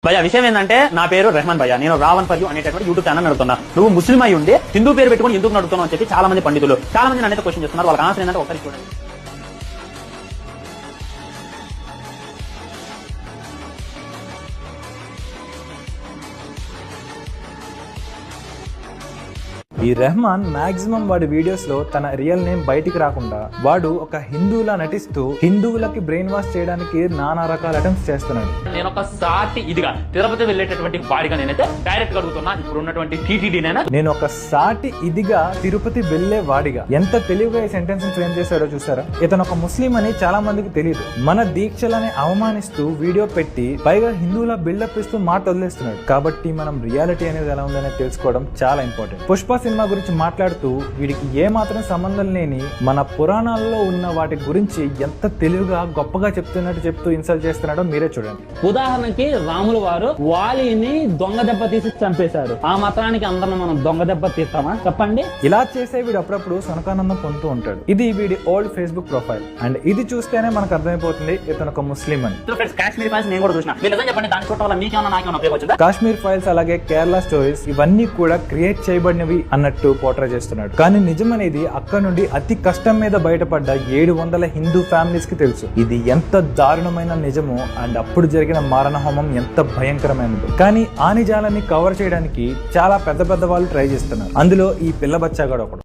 భయ్యా విషయం ఏంటంటే నా పేరు రెహమాన్ భయ్యా, నేను రావణ్ ఫర్ యూ అనేటటువంటి యూట్యూబ్ ఛానల్ నడుతున్నా. నువ్వు ముస్లిం అయి ఉండి హిందూ పేరు పెట్టుకుని ఎందుకు నడుతున్నావు అని చెప్పి చాలా మంది పండితులు చాలా మంది నన్ను క్వశ్చన్ చేస్తున్నారు. వాళ్ళకి ఆన్సర్ ఏంటంటే ఒకసారి చూడండి. ఈ రెహమాన్ మాక్సిమం వాడి వీడియోస్ లో తన రియల్ నేమ్ బయటికి రాకుండా వాడు ఒక హిందువులా నటిస్తూ హిందువులకి బ్రెయిన్ వాష్ చేయడానికి నానా రకాల అటెంప్ట్స్ చేస్తున్నాడు. నేను ఒక సాటి ఇదిగా తిరుపతి వెళ్ళేటటువంటి వాడిగా నేనైతే డైరెక్ట్ గా అడుగుతున్నా, ఇప్పుడు ఉన్నటువంటి టీటీడీ నేను ఒక సాటి ఇదిగా తిరుపతి వెళ్లే వాడిగా ఎంత తెలివిగా ఈ సెంటెన్స్ ఫ్రేమ్ చేశాడో చూసారా. ఇతను ఒక ముస్లిం అని చాలా మందికి తెలియదు. మన దీక్షలని అవమానిస్తూ వీడియో పెట్టి పైగా హిందువుల బిల్డప్ ఇస్తూ మాట వదిలేస్తున్నాడు. కాబట్టి మనం రియాలిటీ అనేది ఎలా ఉందనేది తెలుసుకోవడం చాలా ఇంపార్టెంట్. పుష్ప సినిమా గురించి మాట్లాడుతూ వీడికి ఏ మాత్రం సంబంధం లేని మన పురాణాల్లో ఉన్న వాటి గురించి ఎంత తెలివిగా గొప్పగా చెప్తూ ఇన్సల్ట్ చేస్తున్నాడో మీరే చూడండి. ఉదాహరణకి రాముల వారు వాలిని దొంగ దెబ్బ తీసి చంపేశారు. ఆ మాత్రానికి అందరం మనం దొంగ దెబ్బ తీస్తామా చెప్పండి? ఇలా చేసే వీడు అప్పుడప్పుడు సనకానందం పొందుతూ ఉంటాడు. ఇది వీడి ఓల్డ్ ఫేస్బుక్ ప్రొఫైల్ అండ్ ఇది చూస్తేనే మనకు అర్థమైపోతుంది ఇతను ఒక ముస్లిం అని. కాశ్మీర్ ఫైల్స్ నేను కూడా చూసిన. మీరు చెప్పండి, దాని చూడటం వల్ల మీకేమన్నా నాకేమన్నా ఉపయోగం వచ్చిందా? కాశ్మీర్ ఫైల్స్ అలాగే కేరళ స్టోరీస్ ఇవన్నీ కూడా క్రియేట్ చేయబడినవి అన్నట్టు పోర్ట్రే చేస్తున్నాడు. కానీ నిజం అనేది అక్కడ నుండి అతి కష్టం మీద బయటపడ్డ 700 హిందూ ఫ్యామిలీస్ కి తెలుసు. ఇది ఎంత దారుణమైన నిజమో అండ్ అప్పుడు జరిగిన మారణ హోమం ఎంత భయంకరమైనది. కానీ ఆ నిజాలని కవర్ చేయడానికి చాలా పెద్ద వాళ్ళు ట్రై చేస్తున్నారు. అందులో ఈ పిల్ల బచ్చాగాడు ఒకడు.